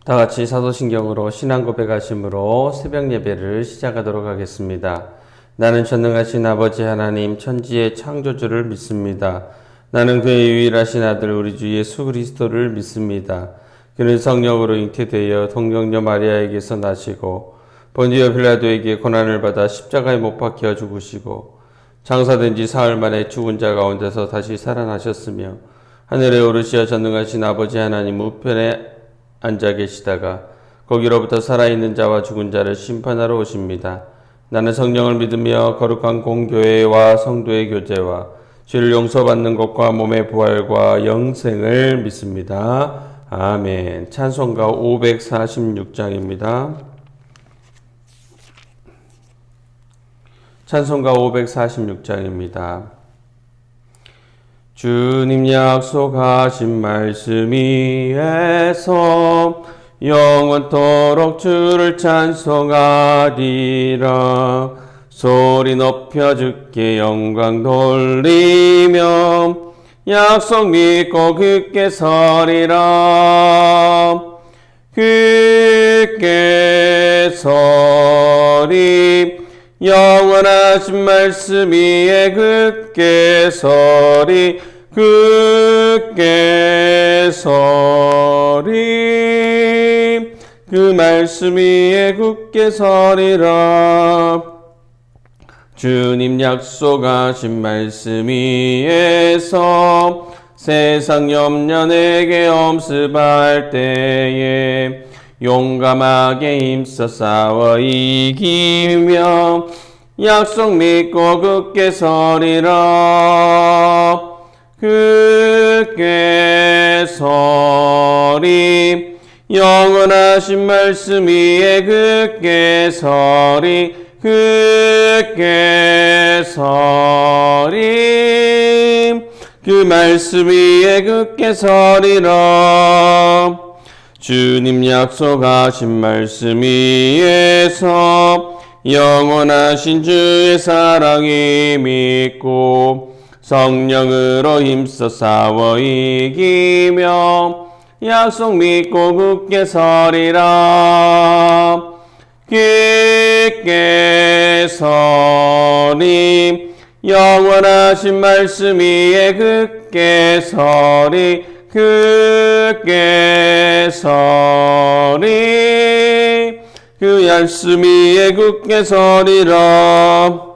다 같이 사도신경으로 신앙 고백하심으로 새벽 예배를 시작하도록 하겠습니다. 나는 전능하신 아버지 하나님 천지의 창조주를 믿습니다. 나는 그의 유일하신 아들 우리 주 예수 그리스도를 믿습니다. 그는 성령으로 잉태되어 동정녀 마리아에게서 나시고 본디오 빌라도에게 고난을 받아 십자가에 못 박혀 죽으시고 장사된 지 사흘 만에 죽은 자 가운데서 다시 살아나셨으며 하늘에 오르시어 전능하신 아버지 하나님 우편에 앉아 계시다가 거기로부터 살아있는 자와 죽은 자를 심판하러 오십니다. 나는 성령을 믿으며 거룩한 공교회와 성도의 교제와 죄를 용서받는 것과 몸의 부활과 영생을 믿습니다. 아멘. 찬송가 546장입니다. 찬송가 546장입니다. 주님 약속하신 말씀 위에서 영원토록 주를 찬송하리라. 소리 높여 주께 영광 돌리며 약속 믿고 굳게 서리라. 굳게 서리 영원하신 말씀 위에 굳게 서리. 굳게 서리 그 말씀 위에 굳게 서리라. 주님 약속하신 말씀 위에서 세상 염려 내게 엄습할 때에 용감하게 힘써 싸워 이기며 약속 믿고 굳게 서리라. 굳게 서리 영원하신 말씀 위에 굳게 서리. 굳게 서리 그 말씀 위에 굳게 서리라. 주님 약속하신 말씀 위에서 영원하신 주의 사랑이 믿고 성령으로 힘써 싸워 이기며 약속 믿고 굳게 서리라. 굳게 서리 영원하신 말씀 위에 굳게 서리. 굳게 서리 그 말씀 위에 굳게 서리라.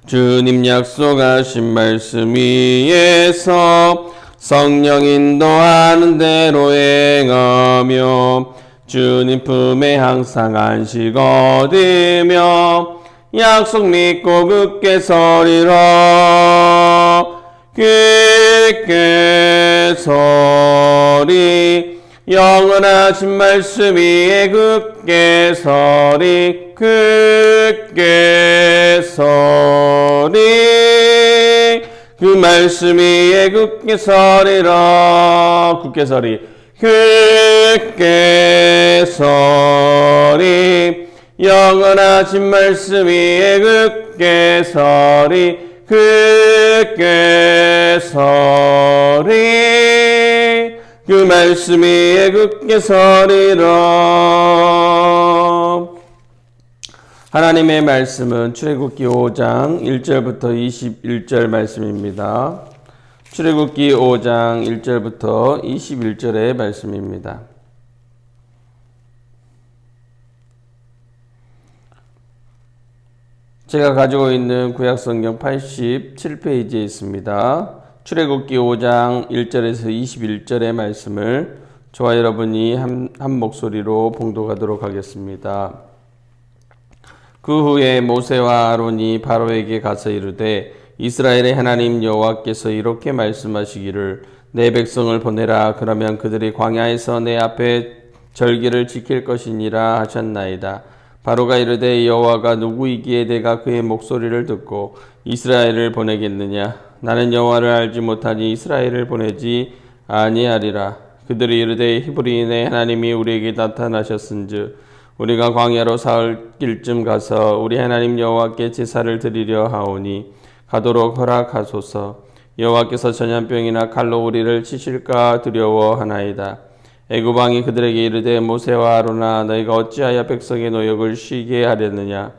주님 약속하신 말씀 위에서 성령 인도하는 대로 행하며 주님 품에 항상 안식 얻으며 약속 믿고 굳게 서리라. 굳게 서리 영원하신 말씀 위에 굳게 서리. 굳게 서리 그 말씀 위에 굳게 서리라. 굳게 서리 굳게 서리 영원하신 말씀 위에 굳게 서리. 굳게 서리 그 말씀 위에 굳게 서리라. 하나님의 말씀은 출애굽기 5장 1절부터 21절 말씀입니다. 출애굽기 5장 1절부터 21절의 말씀입니다. 제가 가지고 있는 구약성경 87페이지에 있습니다. 출애굽기 5장 1절에서 21절의 말씀을 저와 여러분이 한 목소리로 봉독하도록 하겠습니다. 그 후에 모세와 아론이 바로에게 가서 이르되 이스라엘의 하나님 여호와께서 이렇게 말씀하시기를 내 백성을 보내라. 그러면 그들이 광야에서 내 앞에 절기를 지킬 것이니라 하셨나이다. 바로가 이르되 여호와가 누구이기에 내가 그의 목소리를 듣고 이스라엘을 보내겠느냐. 나는 여호와를 알지 못하니 이스라엘을 보내지 아니하리라. 그들이 이르되 히브리인의 하나님이 우리에게 나타나셨은즉 우리가 광야로 사흘길쯤 가서 우리 하나님 여호와께 제사를 드리려 하오니 가도록 허락하소서. 여호와께서 전염병이나 칼로 우리를 치실까 두려워하나이다. 애굽 왕이 그들에게 이르되 모세와 아론아 너희가 어찌하여 백성의 노역을 쉬게 하려느냐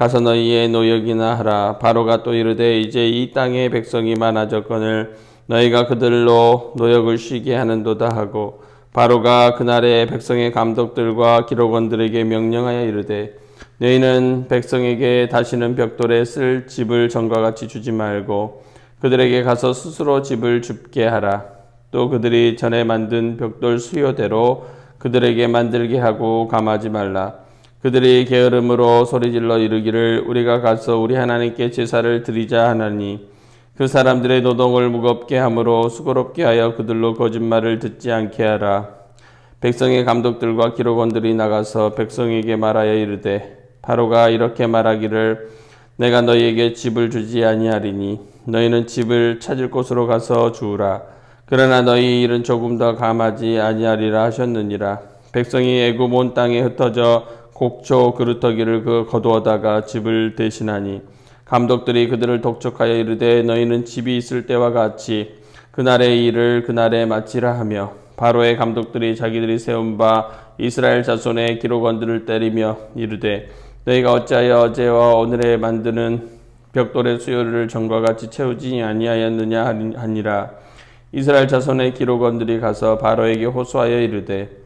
가서 너희의 노역이나 하라. 바로가 또 이르되 이제 이 땅에 백성이 많아졌거늘 너희가 그들로 노역을 쉬게 하는도다 하고 바로가 그날에 백성의 감독들과 기록원들에게 명령하여 이르되 너희는 백성에게 다시는 벽돌에 쓸 집을 전과 같이 주지 말고 그들에게 가서 스스로 집을 줍게 하라. 또 그들이 전에 만든 벽돌 수요대로 그들에게 만들게 하고 감하지 말라. 그들이 게으름으로 소리질러 이르기를 우리가 가서 우리 하나님께 제사를 드리자 하나니 그 사람들의 노동을 무겁게 함으로 수고롭게 하여 그들로 거짓말을 듣지 않게 하라. 백성의 감독들과 기록원들이 나가서 백성에게 말하여 이르되 바로가 이렇게 말하기를 내가 너희에게 집을 주지 아니하리니 너희는 집을 찾을 곳으로 가서 주우라. 그러나 너희 일은 조금 더 감하지 아니하리라 하셨느니라. 백성이 애굽 온 땅에 흩어져 곡초 그루터기를 거두어다가 집을 대신하니 감독들이 그들을 독촉하여 이르되 너희는 집이 있을 때와 같이 그날의 일을 그날에 마치라 하며 바로의 감독들이 자기들이 세운 바 이스라엘 자손의 기록원들을 때리며 이르되 너희가 어찌하여 어제와 오늘에 만드는 벽돌의 수요를 전과 같이 채우지 아니하였느냐 하니라. 이스라엘 자손의 기록원들이 가서 바로에게 호소하여 이르되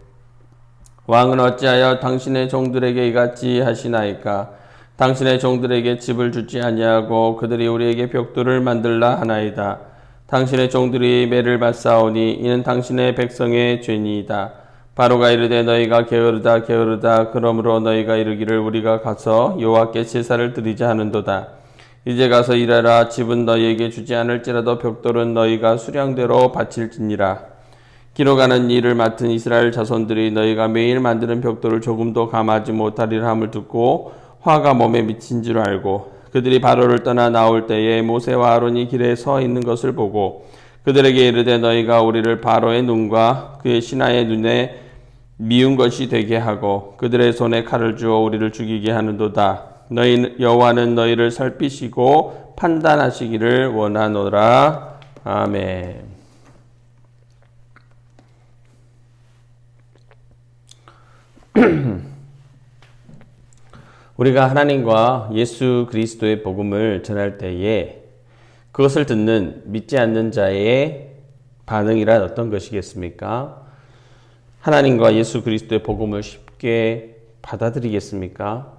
왕은 어찌하여 당신의 종들에게 이같이 하시나이까? 당신의 종들에게 집을 주지 아니하고 그들이 우리에게 벽돌을 만들라 하나이다. 당신의 종들이 매를 받사오니 이는 당신의 백성의 죄니이다. 바로가 이르되 너희가 게으르다 그러므로 너희가 이르기를 우리가 가서 여호와께 제사를 드리자 하는도다. 이제 가서 일하라. 집은 너희에게 주지 않을지라도 벽돌은 너희가 수량대로 바칠지니라. 기록하는 일을 맡은 이스라엘 자손들이 너희가 매일 만드는 벽돌을 조금도 감하지 못하리라 함을 듣고 화가 몸에 미친 줄 알고 그들이 바로를 떠나 나올 때에 모세와 아론이 길에 서 있는 것을 보고 그들에게 이르되 너희가 우리를 바로의 눈과 그의 신하의 눈에 미운 것이 되게 하고 그들의 손에 칼을 주어 우리를 죽이게 하는도다. 너희 여호와는 너희를 살피시고 판단하시기를 원하노라. 아멘. 우리가 하나님과 예수 그리스도의 복음을 전할 때에 그것을 듣는 믿지 않는 자의 반응이란 어떤 것이겠습니까? 하나님과 예수 그리스도의 복음을 쉽게 받아들이겠습니까?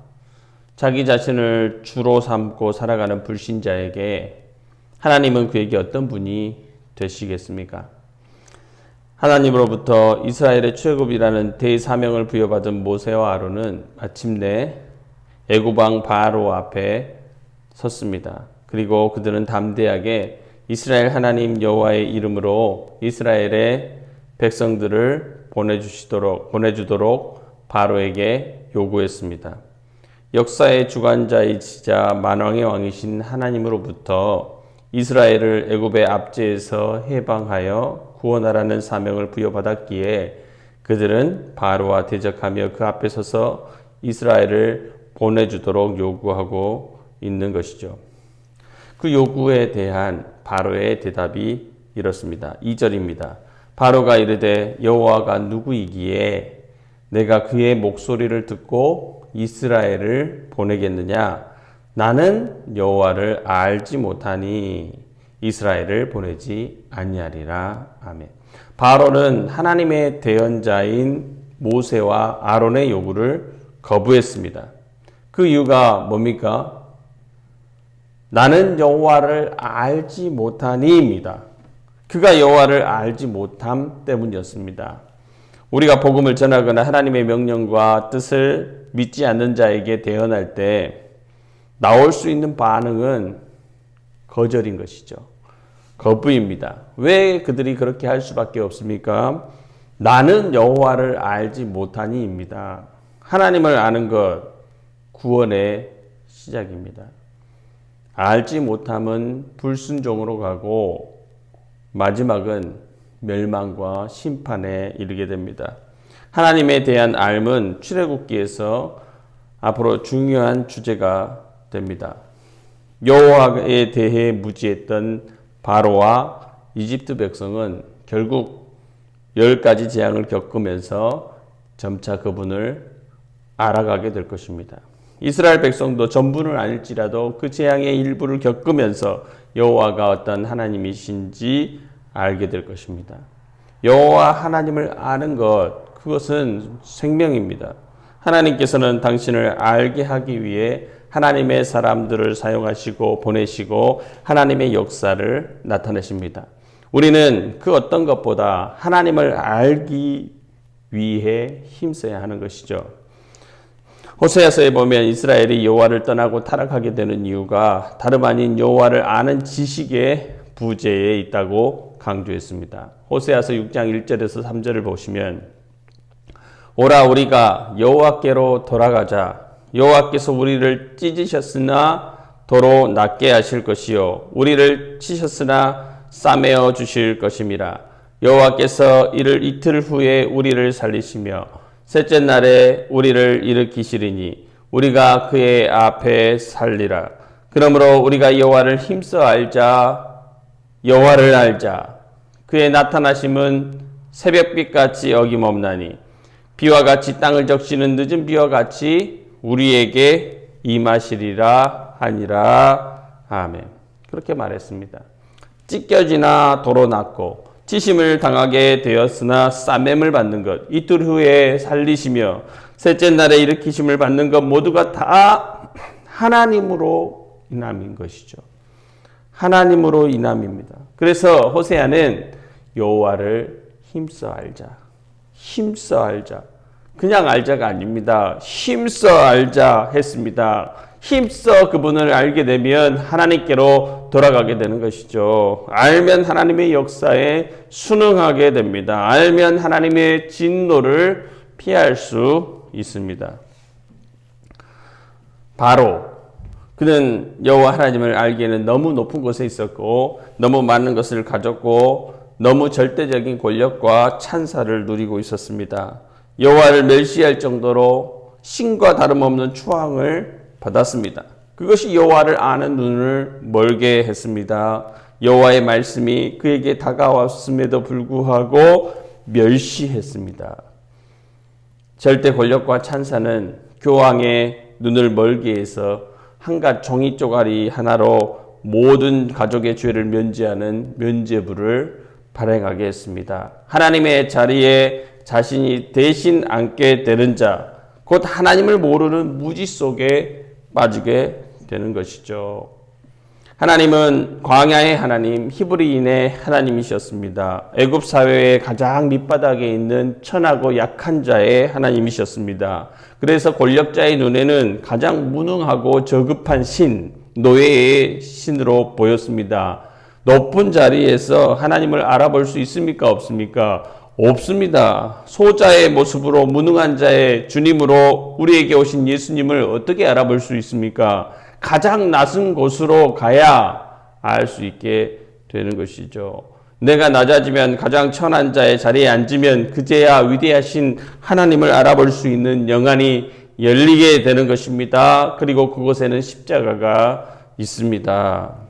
자기 자신을 주로 삼고 살아가는 불신자에게 하나님은 그에게 어떤 분이 되시겠습니까? 하나님으로부터 이스라엘의 출애굽이라는 대사명을 부여받은 모세와 아론은 마침내 애굽 왕 바로 앞에 섰습니다. 그리고 그들은 담대하게 이스라엘 하나님 여호와의 이름으로 이스라엘의 백성들을 보내주도록 바로에게 요구했습니다. 역사의 주관자이시자 만왕의 왕이신 하나님으로부터 이스라엘을 애굽의 압제에서 해방하여 구원하라는 사명을 부여받았기에 그들은 바로와 대적하며 그 앞에 서서 이스라엘을 보내주도록 요구하고 있는 것이죠. 그 요구에 대한 바로의 대답이 이렇습니다. 2절입니다. 바로가 이르되 여호와가 누구이기에 내가 그의 목소리를 듣고 이스라엘을 보내겠느냐? 나는 여호와를 알지 못하니 이스라엘을 보내지 아니하리라. 아멘. 바로는 하나님의 대언자인 모세와 아론의 요구를 거부했습니다. 그 이유가 뭡니까? 나는 여호와를 알지 못하니입니다. 그가 여호와를 알지 못함 때문이었습니다. 우리가 복음을 전하거나 하나님의 명령과 뜻을 믿지 않는 자에게 대언할 때 나올 수 있는 반응은 거절인 것이죠. 거부입니다. 왜 그들이 그렇게 할 수밖에 없습니까? 나는 여호와를 알지 못하니입니다. 하나님을 아는 것, 구원의 시작입니다. 알지 못함은 불순종으로 가고 마지막은 멸망과 심판에 이르게 됩니다. 하나님에 대한 알은 출애굽기에서 앞으로 중요한 주제가 됩니다. 여호와에 대해 무지했던 바로와 이집트 백성은 결국 10가지 재앙을 겪으면서 점차 그분을 알아가게 될 것입니다. 이스라엘 백성도 전부는 아닐지라도 그 재앙의 일부를 겪으면서 여호와가 어떤 하나님이신지 알게 될 것입니다. 여호와 하나님을 아는 것, 그것은 생명입니다. 하나님께서는 당신을 알게 하기 위해 하나님의 사람들을 사용하시고 보내시고 하나님의 역사를 나타내십니다. 우리는 그 어떤 것보다 하나님을 알기 위해 힘써야 하는 것이죠. 호세아서에 보면 이스라엘이 여호와를 떠나고 타락하게 되는 이유가 다름 아닌 여호와를 아는 지식의 부재에 있다고 강조했습니다. 호세아서 6장 1절에서 3절을 보시면 오라 우리가 여호와께로 돌아가자. 여호와께서 우리를 찢으셨으나 도로 낫게 하실 것이요 우리를 치셨으나 싸매어 주실 것임이라. 여호와께서 이를 이틀 후에 우리를 살리시며 셋째 날에 우리를 일으키시리니 우리가 그의 앞에 살리라. 그러므로 우리가 여호와를 힘써 알자. 여호와를 알자. 그의 나타나심은 새벽빛같이 어김없나니 비와 같이 땅을 적시는 늦은 비와 같이 우리에게 임하시리라 하니라. 아멘. 그렇게 말했습니다. 찢겨지나 도로 낫고 치심을 당하게 되었으나 싸매을 받는 것, 이틀 후에 살리시며 셋째 날에 일으키심을 받는 것 모두가 다 하나님으로 인함인 것이죠. 하나님으로 인함입니다. 그래서 호세아는 여호와를 힘써 알자. 힘써 알자. 그냥 알자가 아닙니다. 힘써 알자 했습니다. 힘써 그분을 알게 되면 하나님께로 돌아가게 되는 것이죠. 알면 하나님의 역사에 순응하게 됩니다. 알면 하나님의 진노를 피할 수 있습니다. 바로 그는 여호와 하나님을 알기에는 너무 높은 곳에 있었고 너무 많은 것을 가졌고 너무 절대적인 권력과 찬사를 누리고 있었습니다. 여호와를 멸시할 정도로 신과 다름없는 추앙을 받았습니다. 그것이 여호와를 아는 눈을 멀게 했습니다. 여호와의 말씀이 그에게 다가왔음에도 불구하고 멸시했습니다. 절대 권력과 찬사는 교황의 눈을 멀게 해서 한갓 종이 쪼가리 하나로 모든 가족의 죄를 면제하는 면죄부를 발행하게 했습니다. 하나님의 자리에 자신이 대신 앉게 되는 자, 곧 하나님을 모르는 무지 속에 빠지게 되는 것이죠. 하나님은 광야의 하나님, 히브리인의 하나님이셨습니다. 애굽 사회의 가장 밑바닥에 있는 천하고 약한 자의 하나님이셨습니다. 그래서 권력자의 눈에는 가장 무능하고 저급한 신, 노예의 신으로 보였습니다. 높은 자리에서 하나님을 알아볼 수 있습니까? 없습니까? 없습니다. 소자의 모습으로 무능한 자의 주님으로 우리에게 오신 예수님을 어떻게 알아볼 수 있습니까? 가장 낮은 곳으로 가야 알 수 있게 되는 것이죠. 내가 낮아지면 가장 천한 자의 자리에 앉으면 그제야 위대하신 하나님을 알아볼 수 있는 영안이 열리게 되는 것입니다. 그리고 그곳에는 십자가가 있습니다.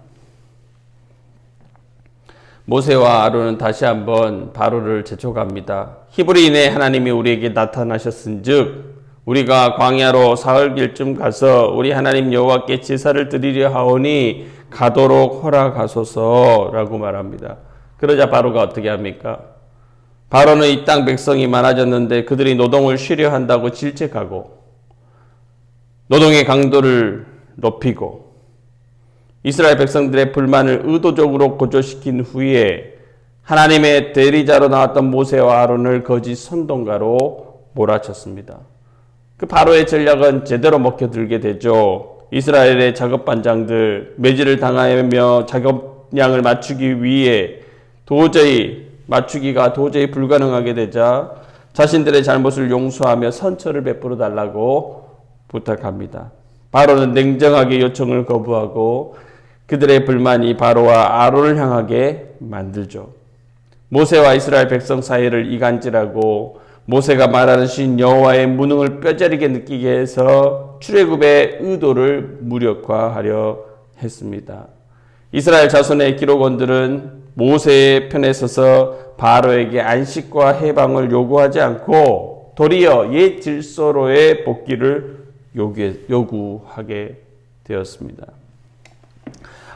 모세와 아론은 다시 한번 바로를 재촉합니다. 히브리인의 하나님이 우리에게 나타나셨은즉 우리가 광야로 사흘길쯤 가서 우리 하나님 여호와께 제사를 드리려 하오니 가도록 허락하소서라고 말합니다. 그러자 바로가 어떻게 합니까? 바로는 이 땅 백성이 많아졌는데 그들이 노동을 쉬려 한다고 질책하고 노동의 강도를 높이고 이스라엘 백성들의 불만을 의도적으로 고조시킨 후에 하나님의 대리자로 나왔던 모세와 아론을 거짓 선동가로 몰아쳤습니다. 그 바로의 전략은 제대로 먹혀들게 되죠. 이스라엘의 작업반장들 매질을 당하며 작업량을 맞추기 위해 맞추기가 도저히 불가능하게 되자 자신들의 잘못을 용서하며 선처를 베풀어 달라고 부탁합니다. 바로는 냉정하게 요청을 거부하고 그들의 불만이 바로와 아론을 향하게 만들죠. 모세와 이스라엘 백성 사이를 이간질하고 모세가 말하는 신 여호와의 무능을 뼈저리게 느끼게 해서 출애굽의 의도를 무력화하려 했습니다. 이스라엘 자손의 기록원들은 모세의 편에 서서 바로에게 안식과 해방을 요구하지 않고 도리어 옛 질서로의 복귀를 요구하게 되었습니다.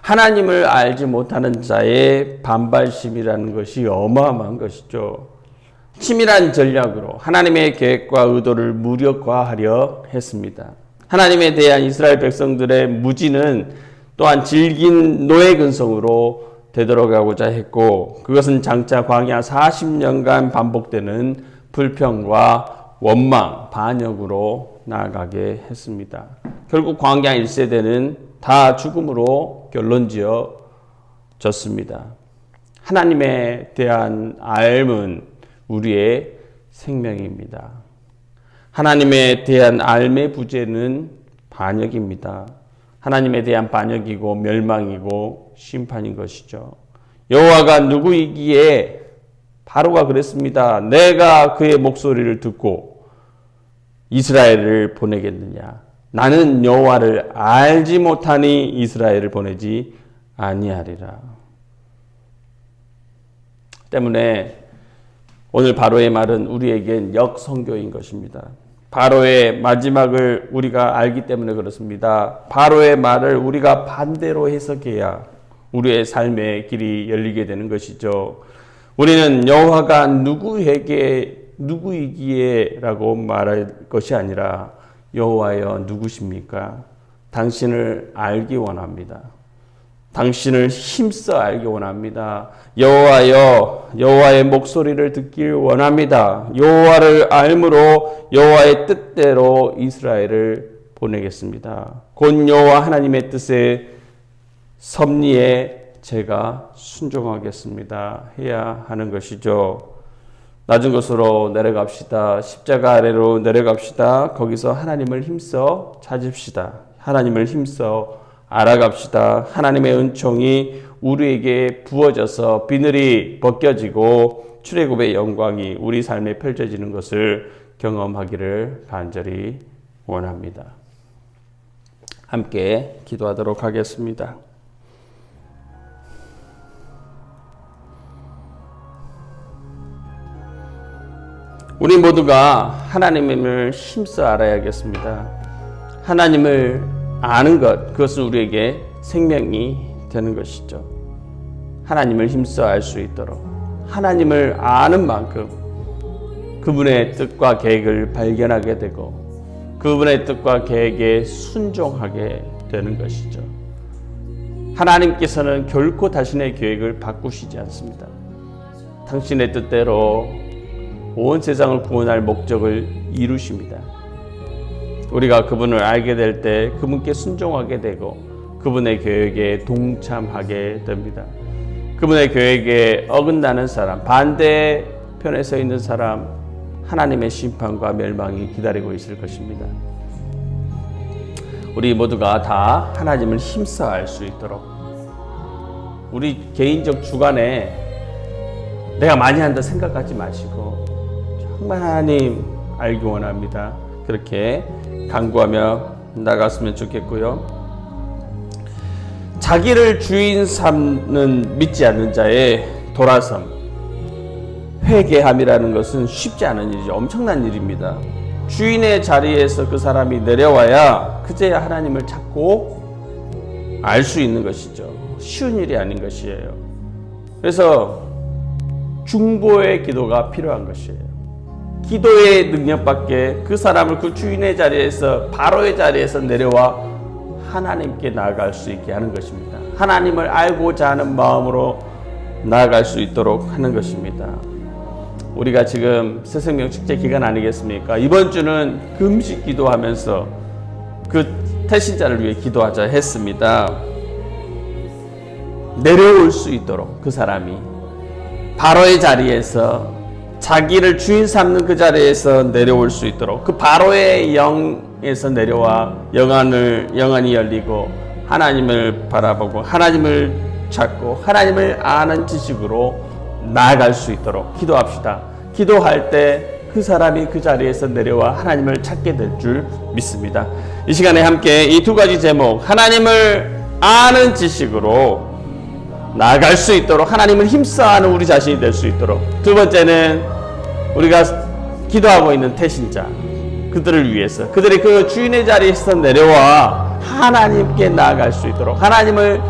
하나님을 알지 못하는 자의 반발심이라는 것이 어마어마한 것이죠. 치밀한 전략으로 하나님의 계획과 의도를 무력화하려 했습니다. 하나님에 대한 이스라엘 백성들의 무지는 또한 질긴 노예 근성으로 되돌아가고자 했고, 그것은 장차 광야 40년간 반복되는 불평과 원망, 반역으로 나아가게 했습니다. 결국 광야 1세대는 다 죽음으로 결론지어졌습니다. 하나님에 대한 알은 우리의 생명입니다. 하나님에 대한 알의 부재는 반역입니다. 하나님에 대한 반역이고 멸망이고 심판인 것이죠. 여호와가 누구이기에 바로가 그랬습니다. 내가 그의 목소리를 듣고 이스라엘을 보내겠느냐. 나는 여호와를 알지 못하니 이스라엘을 보내지 아니하리라. 때문에 오늘 바로의 말은 우리에겐 역성교인 것입니다. 바로의 마지막을 우리가 알기 때문에 그렇습니다. 바로의 말을 우리가 반대로 해석해야 우리의 삶의 길이 열리게 되는 것이죠. 우리는 여호와가 누구이기에 라고 말할 것이 아니라 여호와여 누구십니까? 당신을 알기 원합니다. 당신을 힘써 알기 원합니다. 여호와여, 여호와의 목소리를 듣길 원합니다. 여호와를 알므로 여호와의 뜻대로 이스라엘을 보내겠습니다. 곧 여호와 하나님의 뜻에 섭리에 제가 순종하겠습니다. 해야 하는 것이죠. 낮은 곳으로 내려갑시다. 십자가 아래로 내려갑시다. 거기서 하나님을 힘써 찾읍시다. 하나님을 힘써 알아갑시다. 하나님의 은총이 우리에게 부어져서 비늘이 벗겨지고 출애굽의 영광이 우리 삶에 펼쳐지는 것을 경험하기를 간절히 원합니다. 함께 기도하도록 하겠습니다. 우리 모두가 하나님을 힘써 알아야겠습니다. 하나님을 아는 것, 그것은 우리에게 생명이 되는 것이죠. 하나님을 힘써 알 수 있도록 하나님을 아는 만큼 그분의 뜻과 계획을 발견하게 되고 그분의 뜻과 계획에 순종하게 되는 것이죠. 하나님께서는 결코 자신의 계획을 바꾸시지 않습니다. 당신의 뜻대로 온 세상을 구원할 목적을 이루십니다. 우리가 그분을 알게 될 때 그분께 순종하게 되고 그분의 계획에 동참하게 됩니다. 그분의 계획에 어긋나는 사람, 반대편에 서 있는 사람, 하나님의 심판과 멸망이 기다리고 있을 것입니다. 우리 모두가 다 하나님을 힘써 알 수 있도록 우리 개인적 주관에 내가 많이 한다 생각하지 마시고 정말 하나님 알기 원합니다. 그렇게 간구하며 나갔으면 좋겠고요. 자기를 주인 삼는 믿지 않는 자의 돌아섬, 회개함이라는 것은 쉽지 않은 일이죠. 엄청난 일입니다. 주인의 자리에서 그 사람이 내려와야 그제야 하나님을 찾고 알 수 있는 것이죠. 쉬운 일이 아닌 것이에요. 그래서 중보의 기도가 필요한 것이에요. 기도의 능력밖에 그 사람을 그 주인의 자리에서 바로의 자리에서 내려와 하나님께 나아갈 수 있게 하는 것입니다. 하나님을 알고자 하는 마음으로 나아갈 수 있도록 하는 것입니다. 우리가 지금 새생명 축제 기간 아니겠습니까? 이번 주는 금식 기도하면서 그 태신자를 위해 기도하자 했습니다. 내려올 수 있도록 그 사람이 바로의 자리에서 자기를 주인 삼는 그 자리에서 내려올 수 있도록 그 바로의 영에서 내려와 영안이 열리고 하나님을 바라보고 하나님을 찾고 하나님을 아는 지식으로 나아갈 수 있도록 기도합시다. 기도할 때 그 사람이 그 자리에서 내려와 하나님을 찾게 될 줄 믿습니다. 이 시간에 함께 이 두 가지 제목, 하나님을 아는 지식으로 나아갈 수 있도록 하나님을 힘써하는 우리 자신이 될 수 있도록. 두 번째는 우리가 기도하고 있는 태신자 그들을 위해서 그들이 그 주인의 자리에서 내려와 하나님께 나아갈 수 있도록 하나님을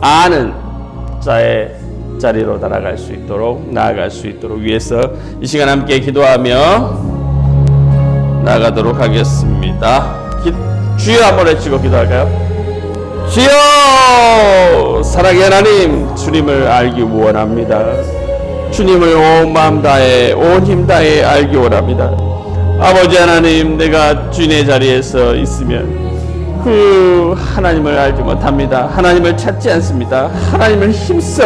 아는 자의 자리로 나아갈 수 있도록 나아갈 수 있도록 위해서 이 시간 함께 기도하며 나아가도록 하겠습니다. 주여 한번 외치고 기도할까요? 주여! 사랑의 하나님, 주님을 알기 원합니다. 주님을 온 마음 다해 온 힘 다해 알기 원합니다. 아버지 하나님, 내가 주인의 자리에서 있으면 그 하나님을 알지 못합니다. 하나님을 찾지 않습니다. 하나님을 힘써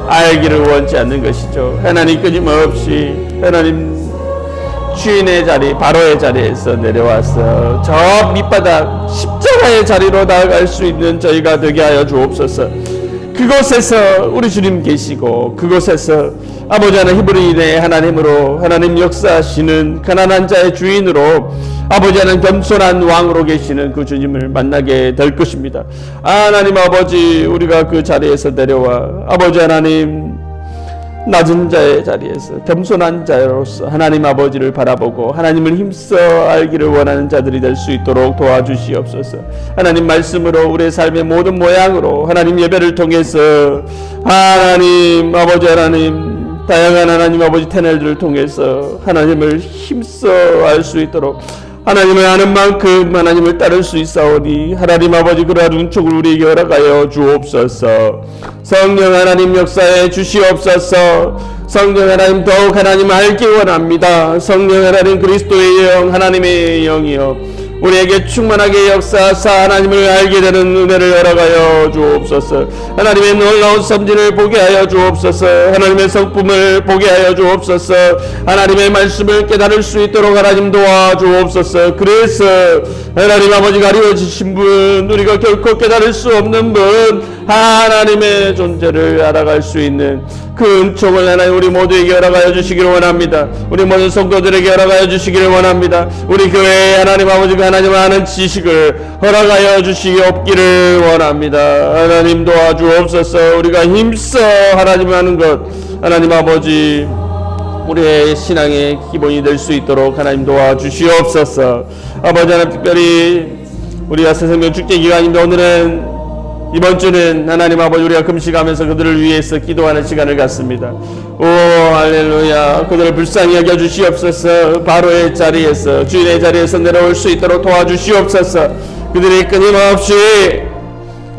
알기를 원치 않는 것이죠. 하나님 끊임없이 하나님 주인의 자리, 바로의 자리에서 내려와서 저 밑바닥 십자가의 자리로 나아갈 수 있는 저희가 되게 하여 주옵소서. 그곳에서 우리 주님 계시고 그곳에서 아버지 하나님 히브리인의 하나님으로 하나님 역사하시는 가난한 자의 주인으로 아버지 하나님 겸손한 왕으로 계시는 그 주님을 만나게 될 것입니다. 하나님 아버지, 우리가 그 자리에서 내려와 아버지 하나님 낮은 자의 자리에서 겸손한 자로서 하나님 아버지를 바라보고 하나님을 힘써 알기를 원하는 자들이 될 수 있도록 도와주시옵소서. 하나님 말씀으로 우리의 삶의 모든 모양으로 하나님 예배를 통해서 하나님 아버지 하나님 다양한 하나님 아버지 태널들을 통해서 하나님을 힘써 알 수 있도록 하나님을 아는 만큼 하나님을 따를 수 있사오니 하나님 아버지 그러한 은총을 우리에게 허락하여 주옵소서. 성령 하나님 역사해 주시옵소서. 성령 하나님 더욱 하나님 알기 원합니다. 성령 하나님 그리스도의 영 하나님의 영이여 우리에게 충만하게 역사하사 하나님을 알게 되는 은혜를 허락하여 주옵소서. 하나님의 놀라운 선진을 보게 하여 주옵소서. 하나님의 성품을 보게 하여 주옵소서. 하나님의 말씀을 깨달을 수 있도록 하나님 도와주옵소서. 그래서 하나님 아버지가 가리워지신 분, 우리가 결코 깨달을 수 없는 분, 하나님의 존재를 알아갈 수 있는 그 은총을 하나님 우리 모두에게 허락하여 주시기를 원합니다. 우리 모든 성도들에게 허락하여 주시기를 원합니다. 우리 교회에 하나님 아버지가 하나님을 아는 지식을 허락하여 주시기 없기를 원합니다. 하나님 도와주옵소서. 우리가 힘써 하나님을 아는 것 하나님 아버지 우리의 신앙의 기본이 될 수 있도록 하나님 도와주시옵소서. 아버지 하나님 특별히 우리가 새생명 축제 기간인데 오늘은 이번 주는 하나님 아버지 우리가 금식하면서 그들을 위해서 기도하는 시간을 갖습니다. 오 할렐루야. 그들을 불쌍히 여겨주시옵소서. 바로의 자리에서 주인의 자리에서 내려올 수 있도록 도와주시옵소서. 그들이 끊임없이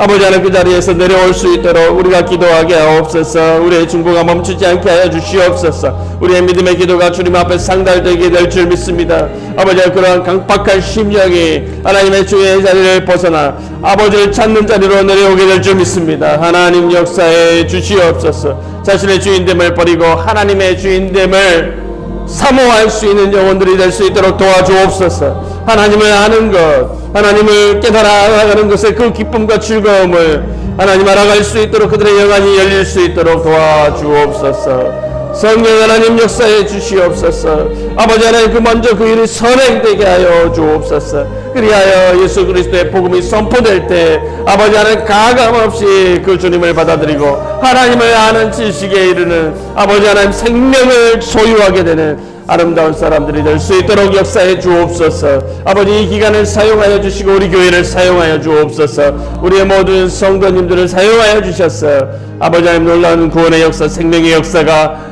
아버지 하나님 그 자리에서 내려올 수 있도록 우리가 기도하게 하옵소서. 우리의 중보가 멈추지 않게 하여 주시옵소서. 우리의 믿음의 기도가 주님 앞에 상달되게 될 줄 믿습니다. 아버지의 그러한 강박한 심령이 하나님의 주의 자리를 벗어나 아버지를 찾는 자리로 내려오게 될 줄 믿습니다. 하나님 역사에 주시옵소서. 자신의 주인됨을 버리고 하나님의 주인됨을 사모할 수 있는 영혼들이 될 수 있도록 도와주옵소서. 하나님을 아는 것, 하나님을 깨달아 나가는 것의 그 기쁨과 즐거움을 하나님 알아갈 수 있도록 그들의 영안이 열릴 수 있도록 도와주옵소서. 성령 하나님 역사해 주시옵소서. 아버지 하나님 그 먼저 그 일이 선행되게 하여 주옵소서. 그리하여 예수 그리스도의 복음이 선포될 때 아버지 하나님 가감없이 그 주님을 받아들이고 하나님을 아는 지식에 이르는 아버지 하나님 생명을 소유하게 되는 아름다운 사람들이 될 수 있도록 역사해 주옵소서. 아버지 이 기간을 사용하여 주시고 우리 교회를 사용하여 주옵소서. 우리의 모든 성도님들을 사용하여 주셔서 아버지 하나님 놀라운 구원의 역사, 생명의 역사가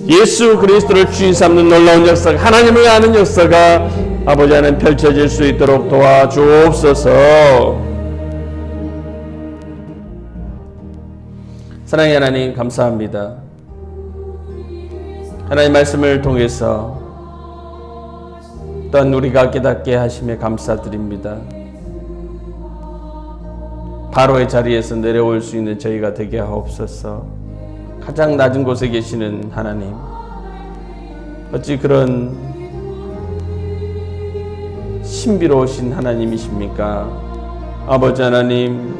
예수 그리스도를 주인 삼는 놀라운 역사가 하나님을 아는 역사가 아버지 하나님 펼쳐질 수 있도록 도와주옵소서. 사랑의 하나님 감사합니다. 하나님 말씀을 통해서 또한 우리가 깨닫게 하심에 감사드립니다. 바로의 자리에서 내려올 수 있는 저희가 되게 하옵소서. 가장 낮은 곳에 계시는 하나님, 어찌 그런 신비로우신 하나님이십니까? 아버지 하나님,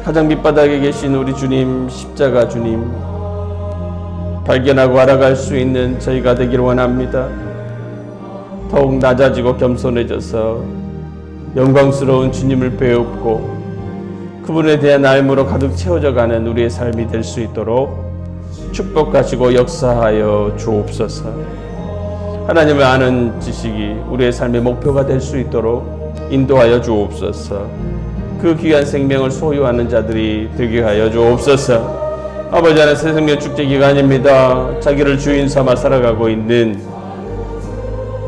가장 밑바닥에 계신 우리 주님, 십자가 주님 발견하고 알아갈 수 있는 저희가 되기를 원합니다. 더욱 낮아지고 겸손해져서 영광스러운 주님을 배웁고 그분에 대한 알므로 가득 채워져 가는 우리의 삶이 될 수 있도록 축복하시고 역사하여 주옵소서. 하나님을 아는 지식이 우리의 삶의 목표가 될 수 있도록 인도하여 주옵소서. 그 귀한 생명을 소유하는 자들이 되게 하여 주옵소서. 아버지 하나님, 새 생명 축제 기간입니다. 자기를 주인 삼아 살아가고 있는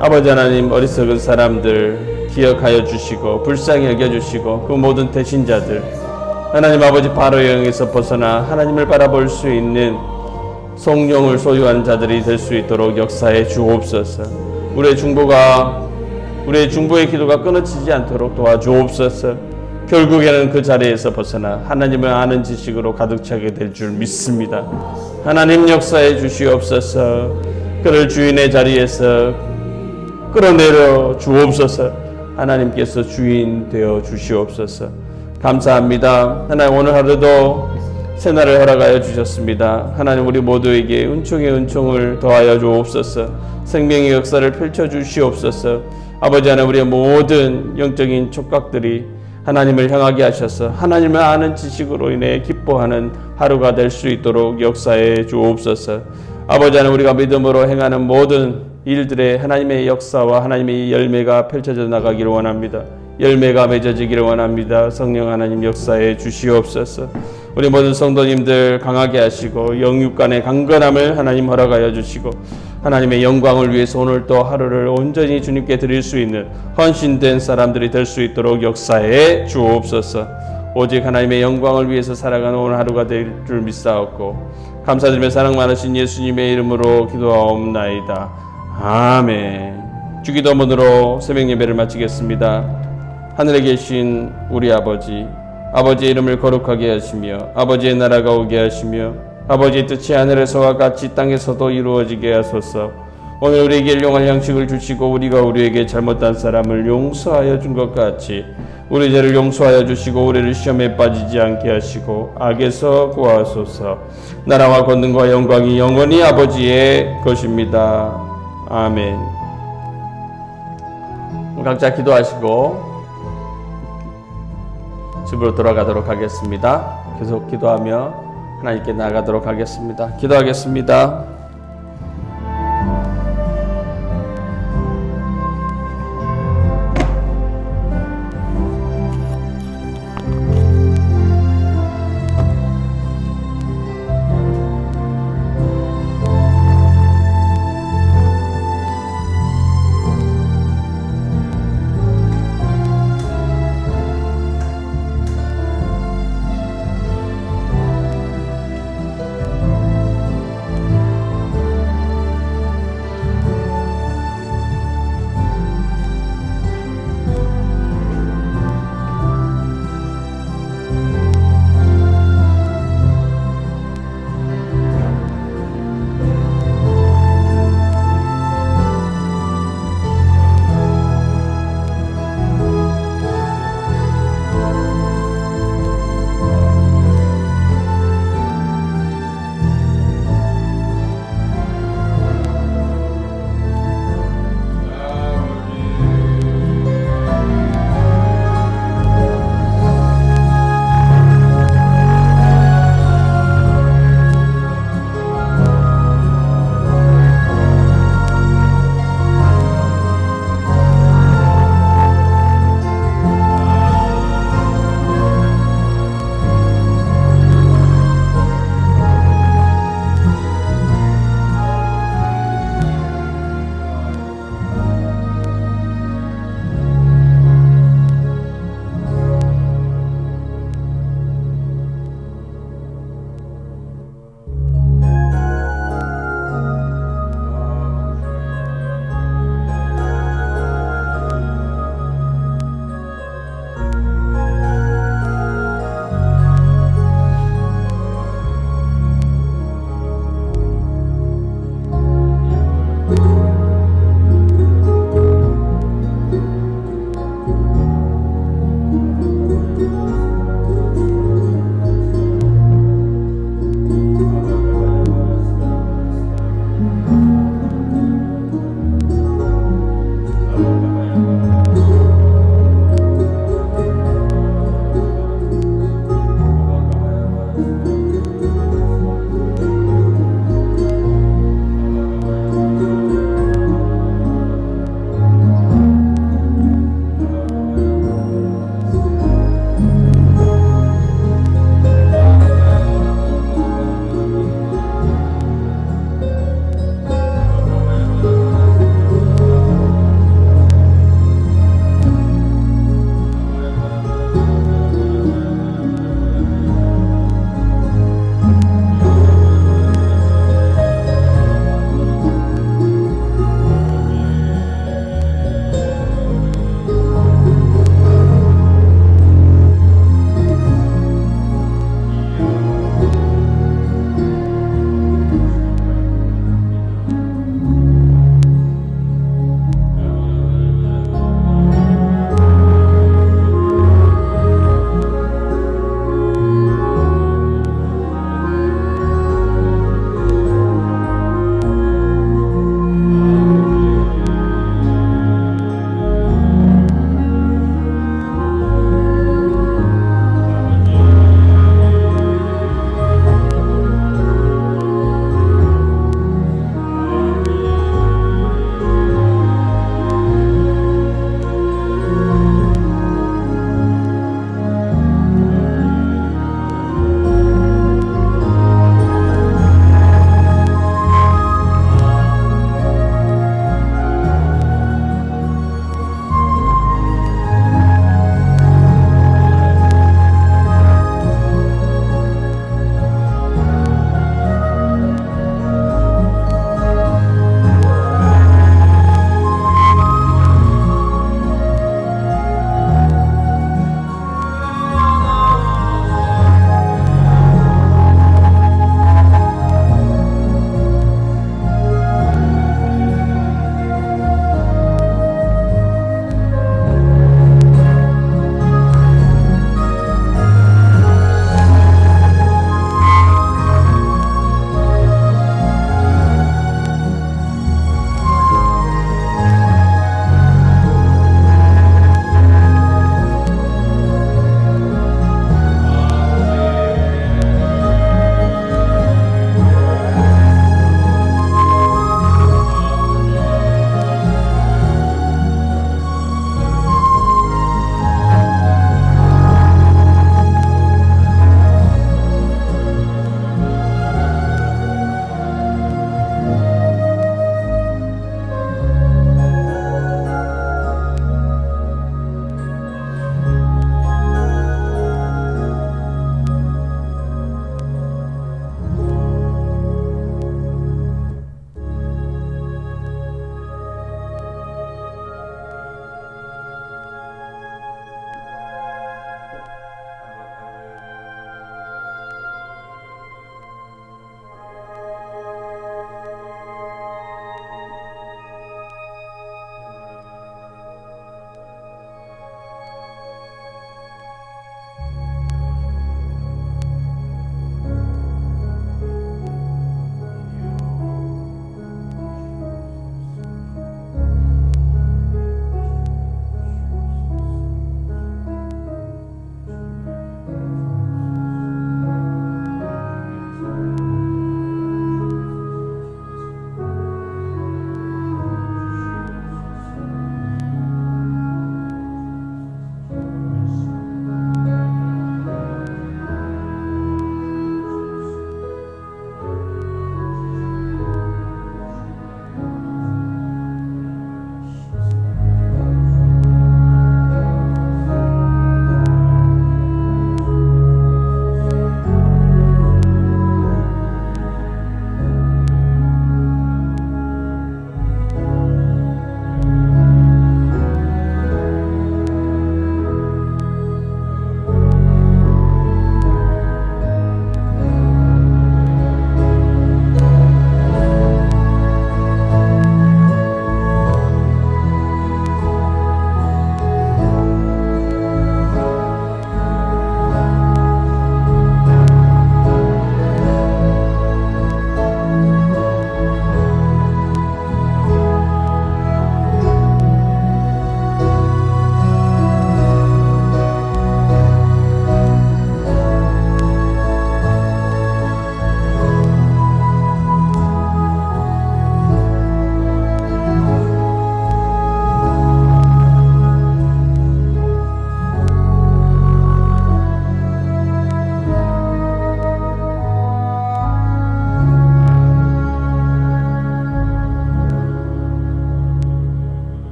아버지 하나님, 어리석은 사람들 기억하여 주시고 불쌍히 여겨주시고 그 모든 대신자들 하나님 아버지 바로의 영에서 벗어나 하나님을 바라볼 수 있는 성령을 소유하는 자들이 될 수 있도록 역사해 주옵소서. 우리의 중보의 기도가 끊어지지 않도록 도와주옵소서. 결국에는 그 자리에서 벗어나 하나님을 아는 지식으로 가득 차게 될 줄 믿습니다. 하나님 역사해 주시옵소서. 그를 주인의 자리에서 끌어내려 주옵소서. 하나님께서 주인 되어 주시옵소서. 감사합니다. 하나님, 오늘 하루도 새날을 허락하여 주셨습니다. 하나님, 우리 모두에게 은총의 은총을 더하여 주옵소서. 생명의 역사를 펼쳐 주시옵소서. 아버지 하나님, 우리의 모든 영적인 촉각들이 하나님을 향하게 하셔서 하나님을 아는 지식으로 인해 기뻐하는 하루가 될 수 있도록 역사해 주옵소서. 아버지 하나님, 우리가 믿음으로 행하는 모든 일들의 하나님의 역사와 하나님의 열매가 펼쳐져 나가기를 원합니다. 열매가 맺어지기를 원합니다. 성령 하나님 역사해 주시옵소서. 우리 모든 성도님들 강하게 하시고 영육간의 강건함을 하나님 허락하여 주시고 하나님의 영광을 위해서 오늘 또 하루를 온전히 주님께 드릴 수 있는 헌신된 사람들이 될 수 있도록 역사해 주옵소서. 오직 하나님의 영광을 위해서 살아가는 오늘 하루가 될 줄 믿사옵고 감사드리며 사랑 많으신 예수님의 이름으로 기도하옵나이다. 아멘. 주기도문으로 새벽 예배를 마치겠습니다. 하늘에 계신 우리 아버지, 아버지의 이름을 거룩하게 하시며 아버지의 나라가 오게 하시며 아버지의 뜻이 하늘에서와 같이 땅에서도 이루어지게 하소서. 오늘 우리에게 일용할 양식을 주시고 우리가 우리에게 잘못한 사람을 용서하여 준 것 같이 우리 죄를 용서하여 주시고 우리를 시험에 빠지지 않게 하시고 악에서 구하소서. 나라와 권능과 영광이 영원히 아버지의 것입니다. 아멘. 각자 기도하시고 집으로 돌아가도록 하겠습니다. 계속 기도하며 하나님께 나아가도록 하겠습니다. 기도하겠습니다.